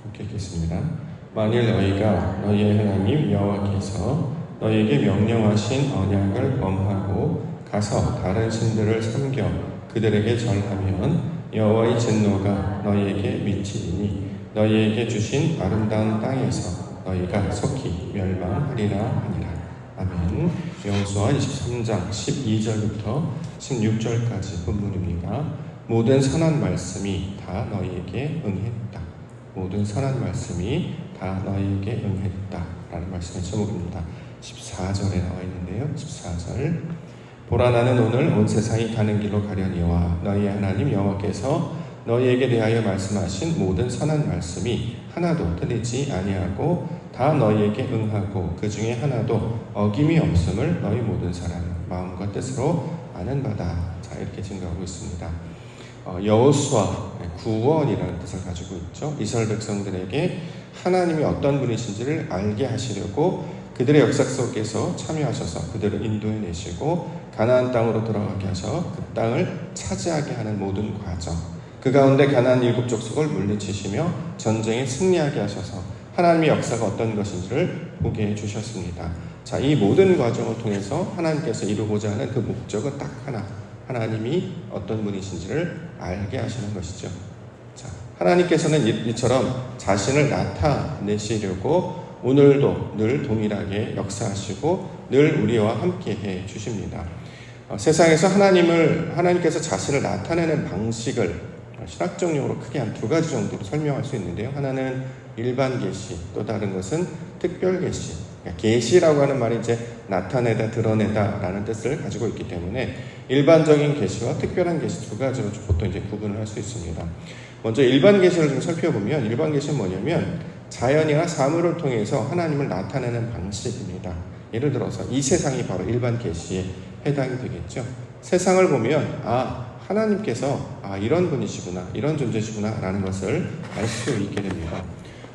함께 읽겠습니다. 만일 너희가 너희의 하나님 여호와께서 너희에게 명령하신 언약을 범하고 가서 다른 신들을 섬겨 그들에게 절하면 여호와의 진노가 너희에게 미치리니 너희에게 주신 아름다운 땅에서 너희가 속히 멸망하리라 하니라. 아멘. 여호수아 23장 12절부터 16절까지 본문입니다. 모든 선한 말씀이 다 너희에게 응했다. 모든 선한 말씀이 다 너희에게 응했다 라는 말씀의 제목입니다. 14절에 나와 있는데요. 14절 보라 나는 오늘 온 세상이 가는 길로 가려니와 너희의 하나님 여호와께서 너희에게 대하여 말씀하신 모든 선한 말씀이 하나도 틀리지 아니하고 다 너희에게 응하고 그 중에 하나도 어김이 없음을 너희 모든 사람 마음과 뜻으로 아는 바다. 자, 이렇게 증거하고 있습니다. 여호수아 구원이라는 뜻을 가지고 있죠. 이스라엘 백성들에게 하나님이 어떤 분이신지를 알게 하시려고 그들의 역사 속에서 참여하셔서 그들을 인도해 내시고 가나안 땅으로 들어가게 하셔 그 땅을 차지하게 하는 모든 과정, 그 가운데 가나안 7 족속을 물리치시며 전쟁에 승리하게 하셔서 하나님의 역사가 어떤 것인지를 보게 해주셨습니다. 자, 이 모든 과정을 통해서 하나님께서 이루고자 하는 그 목적은 딱 하나, 하나님이 어떤 분이신지를 알게 하시는 것이죠. 자, 하나님께서는 이처럼 자신을 나타내시려고 오늘도 늘 동일하게 역사하시고 늘 우리와 함께 해 주십니다. 세상에서 하나님께서 자신을 나타내는 방식을 신학적 용어로 크게 한 2가지 정도로 설명할 수 있는데요. 하나는 일반 계시, 또 다른 것은 특별 계시. 그러니까 계시라고 하는 말이 이제 나타내다, 드러내다 라는 뜻을 가지고 있기 때문에 일반적인 계시와 특별한 계시 2가지로 보통 이제 구분을 할 수 있습니다. 먼저 일반 계시를 좀 살펴보면 일반 계시는 뭐냐면 자연이나 사물을 통해서 하나님을 나타내는 방식입니다. 예를 들어서 이 세상이 바로 일반 계시에 해당이 되겠죠. 세상을 보면 하나님께서 이런 분이시구나, 이런 존재시구나 라는 것을 알 수 있게 됩니다.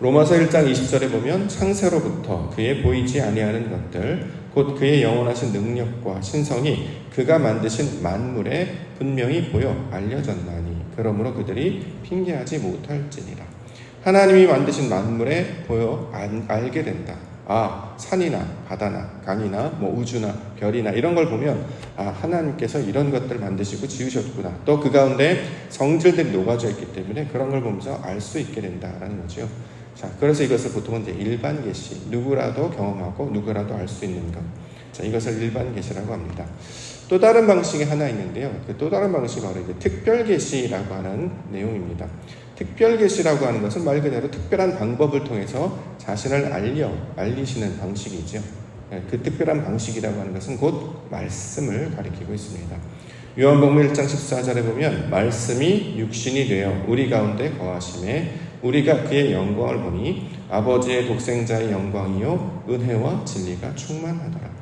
로마서 1장 20절에 보면 창세로부터 그의 보이지 아니하는 것들 곧 그의 영원하신 능력과 신성이 그가 만드신 만물에 분명히 보여 알려졌나니 그러므로 그들이 핑계하지 못할지니라. 하나님이 만드신 만물에 보여 알게 된다. 산이나 바다나 강이나 우주나 별이나 이런 걸 보면 하나님께서 이런 것들을 만드시고 지으셨구나. 또 그 가운데 성질들이 녹아져 있기 때문에 그런 걸 보면서 알 수 있게 된다라는 거죠. 자, 그래서 이것을 보통은 이제 일반 계시, 누구라도 경험하고 누구라도 알 수 있는 것. 자, 이것을 일반 계시라고 합니다. 또 다른 방식이 하나 있는데요. 그 또 다른 방식이 바로 이제 특별 계시라고 하는 내용입니다. 특별 계시라고 하는 것은 말 그대로 특별한 방법을 통해서 자신을 알리시는 방식이죠. 그 특별한 방식이라고 하는 것은 곧 말씀을 가리키고 있습니다. 요한복음 1장 14절에 보면 말씀이 육신이 되어 우리 가운데 거하심에 우리가 그의 영광을 보니 아버지의 독생자의 영광이요 은혜와 진리가 충만하더라.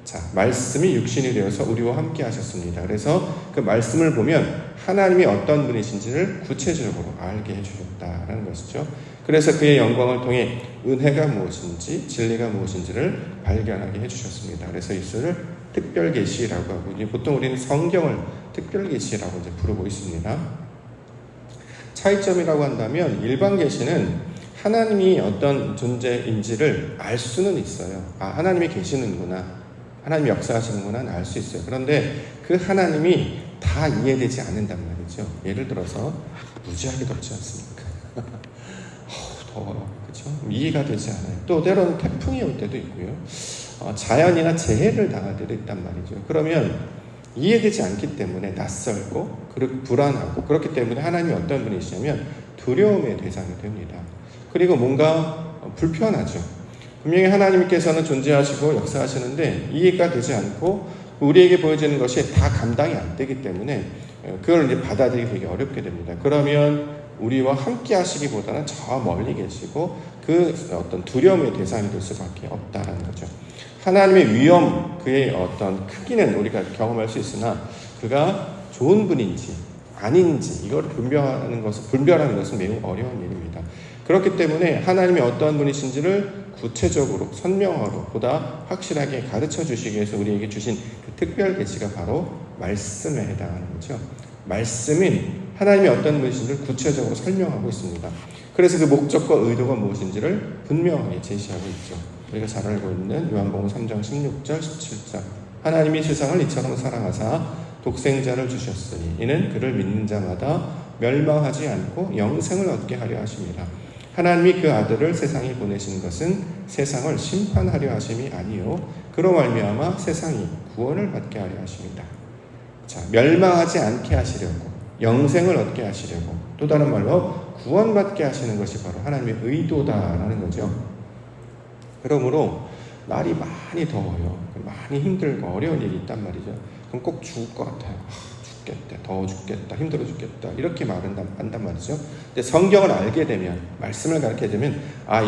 자, 말씀이 육신이 되어서 우리와 함께 하셨습니다. 그래서 그 말씀을 보면 하나님이 어떤 분이신지를 구체적으로 알게 해주셨다는 것이죠. 그래서 그의 영광을 통해 은혜가 무엇인지 진리가 무엇인지를 발견하게 해주셨습니다. 그래서 이것을 특별 계시라고 하고 보통 우리는 성경을 특별 계시라고 이제 부르고 있습니다. 차이점이라고 한다면 일반 계시는 하나님이 어떤 존재인지를 알 수는 있어요. 하나님이 계시는구나, 하나님이 역사하시는구나 알 수 있어요. 그런데 그 하나님이 다 이해되지 않는단 말이죠. 예를 들어서 무지하게 덥지 않습니까? 더워요. 그렇죠? 이해가 되지 않아요. 또 때로는 태풍이 올 때도 있고요. 자연이나 재해를 당할 때도 있단 말이죠. 그러면 이해되지 않기 때문에 낯설고 불안하고 그렇기 때문에 하나님이 어떤 분이시냐면 두려움의 대상이 됩니다. 그리고 뭔가 불편하죠. 분명히 하나님께서는 존재하시고 역사하시는데 이해가 되지 않고 우리에게 보여지는 것이 다 감당이 안 되기 때문에 그걸 이제 받아들이기 되게 어렵게 됩니다. 그러면 우리와 함께 하시기보다는 저 멀리 계시고 그 어떤 두려움의 대상이 될 수밖에 없다는 거죠. 하나님의 위엄, 그의 어떤 크기는 우리가 경험할 수 있으나 그가 좋은 분인지 아닌지 이걸 분별하는 것은 매우 어려운 일입니다. 그렇기 때문에 하나님이 어떠한 분이신지를 구체적으로 선명하고 보다 확실하게 가르쳐 주시기 위해서 우리에게 주신 그 특별 계시가 바로 말씀에 해당하는 거죠. 말씀인 하나님이 어떤 분이신지를 구체적으로 설명하고 있습니다. 그래서 그 목적과 의도가 무엇인지를 분명하게 제시하고 있죠. 우리가 잘 알고 있는 요한복음 3장 16절 17절 하나님이 세상을 이처럼 사랑하사 독생자를 주셨으니 이는 그를 믿는 자마다 멸망하지 않고 영생을 얻게 하려 하심이라. 하나님이 그 아들을 세상에 보내신 것은 세상을 심판하려 하심이 아니요 그로 말미암아 세상이 구원을 받게 하려 하심이다. 자, 멸망하지 않게 하시려고 영생을 얻게 하시려고 또 다른 말로 구원받게 하시는 것이 바로 하나님의 의도다라는 거죠. 그러므로 날이 많이 더워요. 많이 힘들고 어려운 일이 있단 말이죠. 그럼 꼭 죽을 것 같아요. 죽겠다, 더워 죽겠다, 힘들어 죽겠다 이렇게 한단 말이죠. 근데 성경을 알게 되면 말씀을 가르치게 되면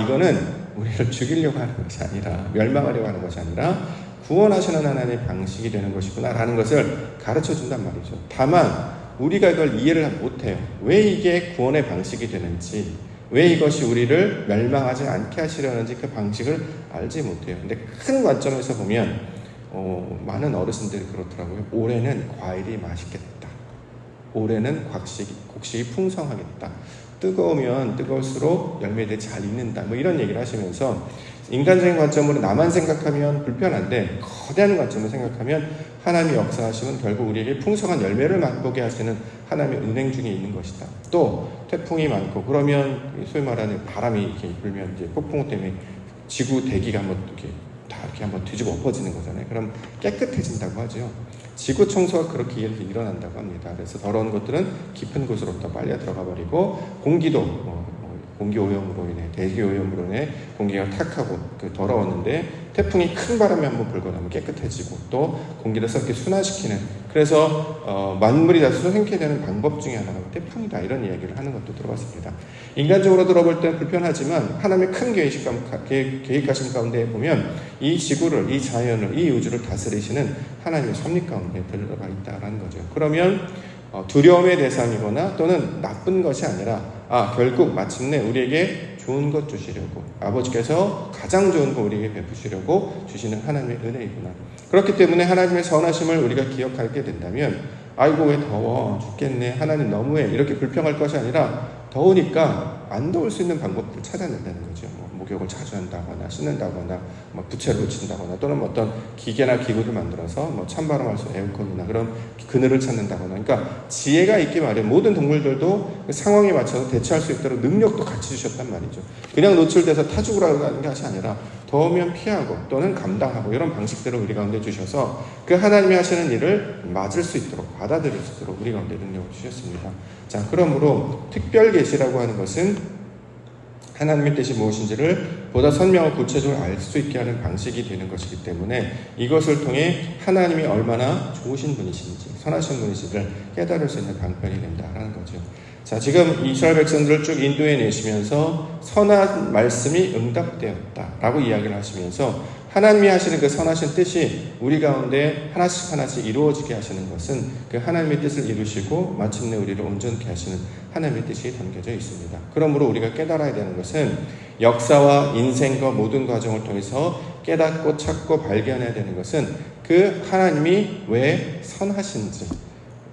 이거는 우리를 죽이려고 하는 것이 아니라 멸망하려고 하는 것이 아니라 구원하시는 하나님의 방식이 되는 것이구나 라는 것을 가르쳐 준단 말이죠. 다만 우리가 이걸 이해를 못해요. 왜 이게 구원의 방식이 되는지, 왜 이것이 우리를 멸망하지 않게 하시려는지 그 방식을 알지 못해요. 근데 큰 관점에서 보면 많은 어르신들이 그렇더라고요. 올해는 과일이 맛있겠다. 올해는 곡식이 풍성하겠다. 뜨거우면 뜨거울수록 열매들이 잘 익는다. 뭐 이런 얘기를 하시면서 인간적인 관점으로 나만 생각하면 불편한데 거대한 관점으로 생각하면 하나님의 역사하심은 결국 우리에게 풍성한 열매를 맛보게 하시는 하나님의 은행 중에 있는 것이다. 또 태풍이 많고 그러면 소위 말하는 바람이 이렇게 불면 이제 폭풍 때문에 지구 대기가 한번 이렇게 한번 뒤집어 엎어지는 거잖아요. 그럼 깨끗해진다고 하죠. 지구 청소가 그렇게 일어난다고 합니다. 그래서 더러운 것들은 깊은 곳으로 더 빨리 들어가 버리고 공기도 공기 오염으로 인해 대기 오염으로 인해 공기가 탁하고 더러웠는데 태풍이 큰 바람이 한번 불고 나면 깨끗해지고 또 공기를 썩게 순환시키는 그래서 만물이 다시 생겨되는 방법 중에 하나가 태풍이다 이런 이야기를 하는 것도 들어봤습니다. 인간적으로 들어볼 때는 불편하지만 하나님의 큰 계획하심 가운데 보면 이 지구를 이 자연을 이 우주를 다스리시는 하나님의 섭리 가운데 들어가 있다라는 거죠. 그러면 두려움의 대상이거나 또는 나쁜 것이 아니라 결국 마침내 우리에게 좋은 것 주시려고 아버지께서 가장 좋은 거 우리에게 베푸시려고 주시는 하나님의 은혜이구나. 그렇기 때문에 하나님의 선하심을 우리가 기억하게 된다면 아이고 왜 더워 죽겠네 하나님 너무해 이렇게 불평할 것이 아니라 더우니까 안 더울 수 있는 방법을 찾아낸다는 거죠. 목욕을 자주 한다거나 씻는다거나 부채를 붙인다거나 또는 어떤 기계나 기구를 만들어서 찬바람할 수 에어컨이나 그런 그늘을 찾는다거나 그러니까 지혜가 있기 마련. 모든 동물들도 그 상황에 맞춰서 대처할 수 있도록 능력도 같이 주셨단 말이죠. 그냥 노출돼서 타 죽으라고 하는 것이 아니라 더우면 피하고 또는 감당하고 이런 방식들을 우리 가운데 주셔서 그 하나님이 하시는 일을 맞을 수 있도록 받아들일 수 있도록 우리 가운데 능력을 주셨습니다. 자, 그러므로 특별 계시라고 하는 것은 하나님의 뜻이 무엇인지를 보다 선명하고 구체적으로 알 수 있게 하는 방식이 되는 것이기 때문에 이것을 통해 하나님이 얼마나 좋으신 분이신지 선하신 분이신지를 깨달을 수 있는 방편이 된다라는 거죠. 자, 지금 이스라엘 백성들을 쭉 인도해 내시면서 선한 말씀이 응답되었다라고 이야기를 하시면서 하나님이 하시는 그 선하신 뜻이 우리 가운데 하나씩 이루어지게 하시는 것은 그 하나님의 뜻을 이루시고 마침내 우리를 온전케 하시는 하나님의 뜻이 담겨져 있습니다. 그러므로 우리가 깨달아야 되는 것은 역사와 인생과 모든 과정을 통해서 깨닫고 찾고 발견해야 되는 것은 그 하나님이 왜 선하신지,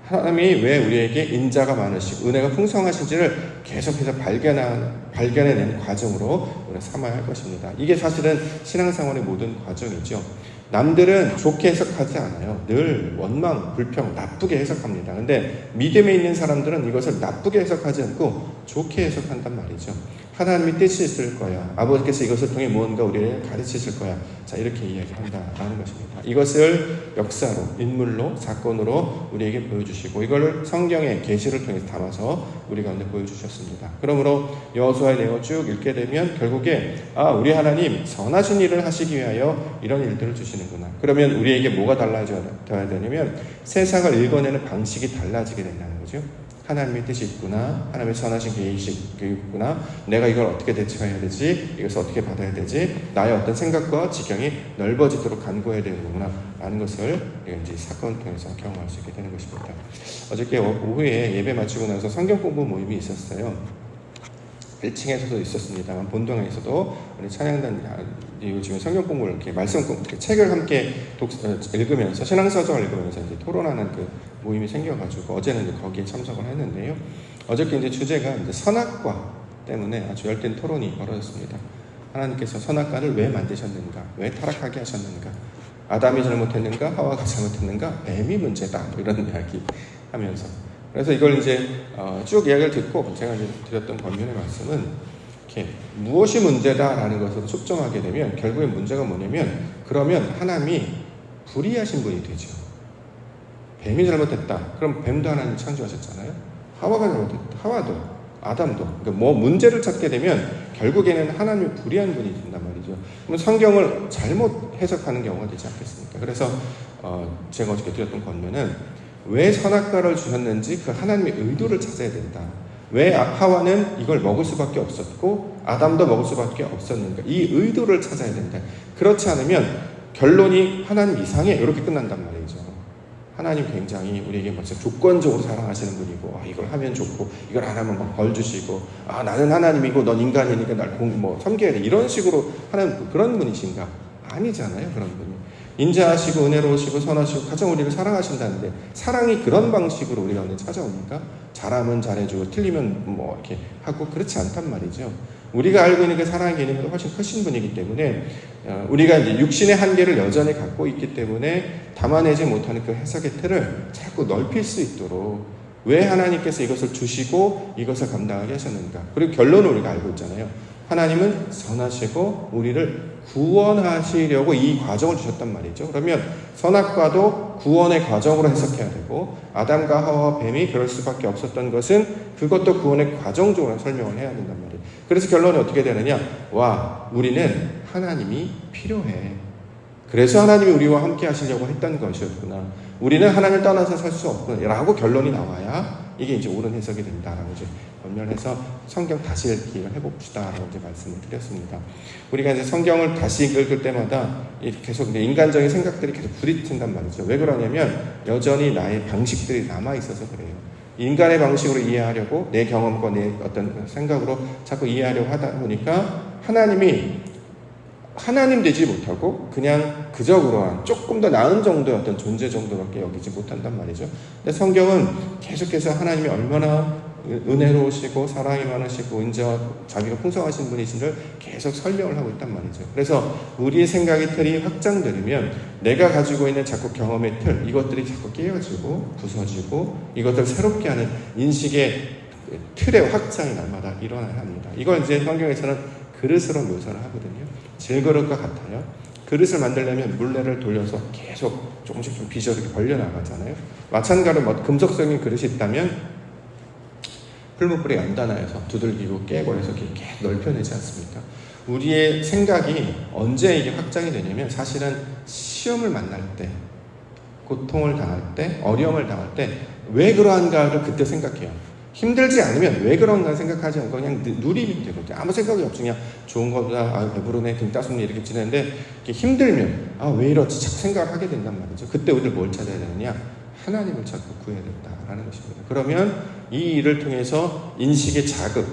하나님이 왜 우리에게 인자가 많으시고 은혜가 풍성하신지를 계속해서 발견해내는 과정으로 우리가 삼아야 할 것입니다. 이게 사실은 신앙생활의 모든 과정이죠. 남들은 좋게 해석하지 않아요. 늘 원망, 불평, 나쁘게 해석합니다. 근데 믿음에 있는 사람들은 이것을 나쁘게 해석하지 않고 좋게 해석한단 말이죠. 하나님의 뜻이 있을 거야. 아버지께서 이것을 통해 무언가 우리를 가르치실 거야. 자, 이렇게 이야기한다라는 것입니다. 이것을 역사로, 인물로, 사건으로 우리에게 보여주시고 이걸 성경의 계시를 통해서 담아서 우리 가운데 보여주셨습니다. 그러므로 여호수아의 내용을 쭉 읽게 되면 결국에 우리 하나님 선하신 일을 하시기 위하여 이런 일들을 주시는구나. 그러면 우리에게 뭐가 달라져야 되냐면 세상을 읽어내는 방식이 달라지게 된다는 거죠. 하나님의 뜻이 있구나. 하나님의 선하신 계획이 있구나. 내가 이걸 어떻게 대처해야 되지? 이것을 어떻게 받아야 되지? 나의 어떤 생각과 지경이 넓어지도록 간구해야 되는 거구나. 라는 것을 이제 사건을 통해서 경험할 수 있게 되는 것입니다. 어저께 오후에 예배 마치고 나서 성경 공부 모임이 있었어요. 1층에서도 있었습니다만 본당에서도 우리 찬양단 지금 성경 공부를 이렇게 말씀 공부, 이렇게 책을 함께 읽으면서 신앙서적을 읽으면서 이제 토론하는 그 모임이 생겨가지고 어제는 이제 거기에 참석을 했는데요. 어저께 이제 주제가 이제 선악과 때문에 아주 열띤 토론이 벌어졌습니다. 하나님께서 선악과를 왜 만드셨는가? 왜 타락하게 하셨는가? 아담이 잘못했는가? 하와가 잘못했는가? 뱀이 문제다. 뭐 이런 이야기 하면서. 그래서 이걸 이제 쭉 이야기를 듣고 제가 이제 드렸던 권면의 말씀은 이렇게 무엇이 문제다라는 것으로 초점하게 되면 결국엔 문제가 뭐냐면 그러면 하나님이 불의하신 분이 되죠. 뱀이 잘못했다. 그럼 뱀도 하나님 창조하셨잖아요. 하와가 잘못했다. 하와도 아담도. 그러니까 뭐 문제를 찾게 되면 결국에는 하나님이 불의한 분이 된단 말이죠. 그럼 성경을 잘못 해석하는 경우가 되지 않겠습니까? 그래서 제가 어저께 드렸던 권면은 왜 선악과를 주셨는지 그 하나님의 의도를 찾아야 된다. 왜 하와는 이걸 먹을 수밖에 없었고 아담도 먹을 수밖에 없었는가? 이 의도를 찾아야 된다. 그렇지 않으면 결론이 하나님 이상해 이렇게 끝난단 말이죠. 하나님 굉장히 우리에게 먼저 조건적으로 사랑하시는 분이고 이걸 하면 좋고 이걸 안 하면 막 벌 주시고 나는 하나님이고 넌 인간이니까 날 섬겨야 돼 이런 식으로 하는 그런 분이신가? 아니잖아요. 그런 분이 인자하시고 은혜로우시고 선하시고 가장 우리를 사랑하신다는데 사랑이 그런 방식으로 우리가 오늘 찾아옵니까? 잘하면 잘해주고 틀리면 뭐 이렇게 하고 그렇지 않단 말이죠. 우리가 알고 있는 그 사랑의 개념보다 훨씬 크신 분이기 때문에 우리가 이제 육신의 한계를 여전히 갖고 있기 때문에 담아내지 못하는 그 해석의 틀을 자꾸 넓힐 수 있도록 왜 하나님께서 이것을 주시고 이것을 감당하게 하셨는가. 그리고 결론을 우리가 알고 있잖아요. 하나님은 선하시고 우리를 구원하시려고 이 과정을 주셨단 말이죠. 그러면 선악과도 구원의 과정으로 해석해야 되고 아담과 하와 뱀이 그럴 수밖에 없었던 것은 그것도 구원의 과정적으로 설명을 해야 된단 말이에요. 그래서 결론이 어떻게 되느냐? 우리는 하나님이 필요해. 그래서 하나님이 우리와 함께 하시려고 했던 것이었구나. 우리는 하나님을 떠나서 살 수 없구나 라고 결론이 나와야 이게 이제 옳은 해석이 된다라고 이제 변면해서 성경 다시 읽기를 해봅시다라고 이제 말씀을 드렸습니다. 우리가 이제 성경을 다시 읽을 때마다 계속 인간적인 생각들이 계속 부딪힌단 말이죠. 왜 그러냐면 여전히 나의 방식들이 남아있어서 그래요. 인간의 방식으로 이해하려고 내 경험과 내 어떤 생각으로 자꾸 이해하려고 하다 보니까 하나님이 하나님 되지 못하고 그냥 그저 그러한 조금 더 나은 정도의 어떤 존재 정도밖에 여기지 못한단 말이죠. 근데 성경은 계속해서 하나님이 얼마나 은혜로우시고 사랑이 많으시고 인자와 자비가 풍성하신 분이신지를 계속 설명을 하고 있단 말이죠. 그래서 우리의 생각의 틀이 확장되려면 내가 가지고 있는 자꾸 경험의 틀 이것들이 자꾸 깨어지고 부서지고 이것들을 새롭게 하는 인식의 틀의 확장이 날마다 일어나야 합니다. 이걸 이제 성경에서는 그릇으로 묘사를 하거든요. 질그릇과 같아요. 그릇을 만들려면 물레를 돌려서 계속 조금씩 좀 빚어 이렇게 벌려나가잖아요. 마찬가지로 금속성인 그릇이 있다면 풀무불에 연단하여서 두들기고 깨고 해서 이렇게 넓혀내지 않습니까? 우리의 생각이 언제 이게 확장이 되냐면 사실은 시험을 만날 때, 고통을 당할 때, 어려움을 당할 때 왜 그러한가를 그때 생각해요. 힘들지 않으면 왜 그런가 생각하지 않고 그냥 누리면 되거든요. 아무 생각이 없이 그냥 좋은 것보다 배부르네 등 따숩네 이렇게 지내는데 힘들면 왜 이러지 자꾸 생각을 하게 된단 말이죠. 그때 우리를 뭘 찾아야 되느냐? 하나님을 찾고 구해야 된다라는 것입니다. 그러면 이 일을 통해서 인식의 자극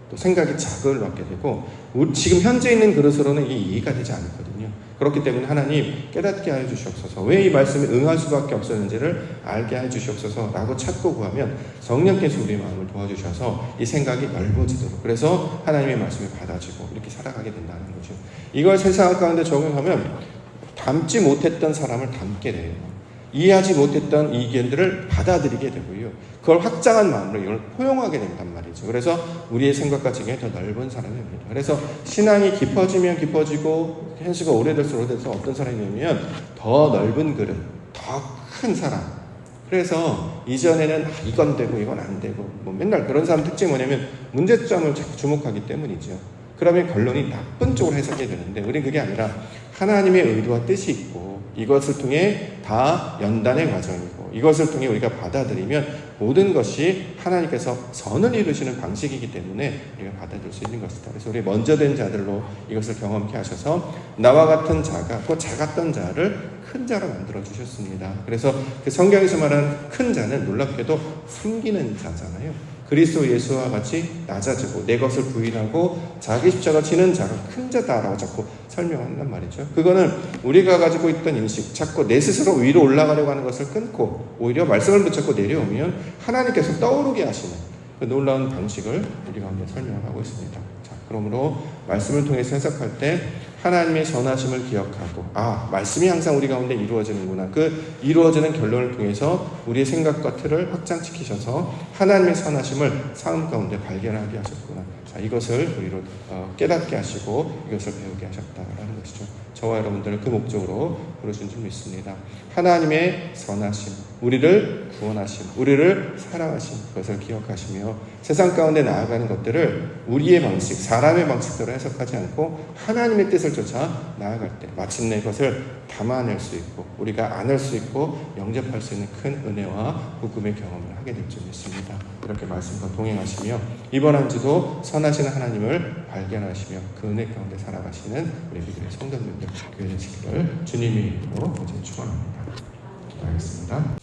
또 생각의 자극을 받게 되고 지금 현재 있는 그릇으로는 이게 이해가 되지 않거든요. 그렇기 때문에 하나님 깨닫게 하여 주시옵소서. 왜 이 말씀에 응할 수밖에 없었는지를 알게 하여 주시옵소서라고 찾고 구하면 성령께서 우리의 마음을 도와주셔서 이 생각이 넓어지도록 그래서 하나님의 말씀을 받아주고 이렇게 살아가게 된다는 거죠. 이걸 세상 가운데 적용하면 닮지 못했던 사람을 닮게 돼요. 이해하지 못했던 의견들을 받아들이게 되고요. 그걸 확장한 마음으로 이걸 포용하게 된단 말이죠. 그래서 우리의 생각과 지경이 더 넓은 사람이 됩니다. 그래서 신앙이 깊어지면 깊어지고 현수가 오래될수록 어떤 사람이 되면 더 넓은 그릇, 더 큰 사람. 그래서 이전에는 이건 되고 이건 안 되고 맨날 그런 사람 특징이 뭐냐면 문제점을 자꾸 주목하기 때문이죠. 그러면 결론이 나쁜 쪽으로 해석이 되는데 우리는 그게 아니라 하나님의 의도와 뜻이 있고 이것을 통해 다 연단의 과정이고 이것을 통해 우리가 받아들이면 모든 것이 하나님께서 선을 이루시는 방식이기 때문에 우리가 받아들일 수 있는 것이다. 그래서 우리 먼저 된 자들로 이것을 경험케 하셔서 나와 같은 자가 그 작았던 자를 큰 자로 만들어 주셨습니다. 그래서 그 성경에서 말하는 큰 자는 놀랍게도 숨기는 자잖아요. 그리스도 예수와 같이 낮아지고 내 것을 부인하고 자기 십자가 지는 자가 큰 자다라고 자꾸 설명한단 말이죠. 그거는 우리가 가지고 있던 인식, 자꾸 내 스스로 위로 올라가려고 하는 것을 끊고 오히려 말씀을 붙잡고 내려오면 하나님께서 떠오르게 하시는 그 놀라운 방식을 우리 가운데 설명을 하고 있습니다. 자, 그러므로 말씀을 통해서 해석할 때 하나님의 선하심을 기억하고 말씀이 항상 우리 가운데 이루어지는구나. 그 이루어지는 결론을 통해서 우리의 생각과 틀을 확장시키셔서 하나님의 선하심을 삶 가운데 발견하게 하셨구나. 자, 이것을 우리로 깨닫게 하시고 이것을 배우게 하셨다라는 것이죠. 저와 여러분들을 그 목적으로 부르신 줄 믿습니다. 하나님의 선하심, 우리를 구원하심, 우리를 사랑하심, 그것을 기억하시며 세상 가운데 나아가는 것들을 우리의 방식, 사람의 방식대로 해석하지 않고 하나님의 뜻을 쫓아 나아갈 때 마침내 그것을 담아낼 수 있고 우리가 안을 수 있고 영접할 수 있는 큰 은혜와 복음의 경험을 하게 될 줄 믿습니다. 이렇게 말씀과 동행하시며 이번 한 주도 선하신 하나님을 발견하시며 그 은혜 가운데 살아가시는 우리 믿음의 성도님들 교회 되시기를 주님의 이름으로 축원합니다. 기도하겠습니다.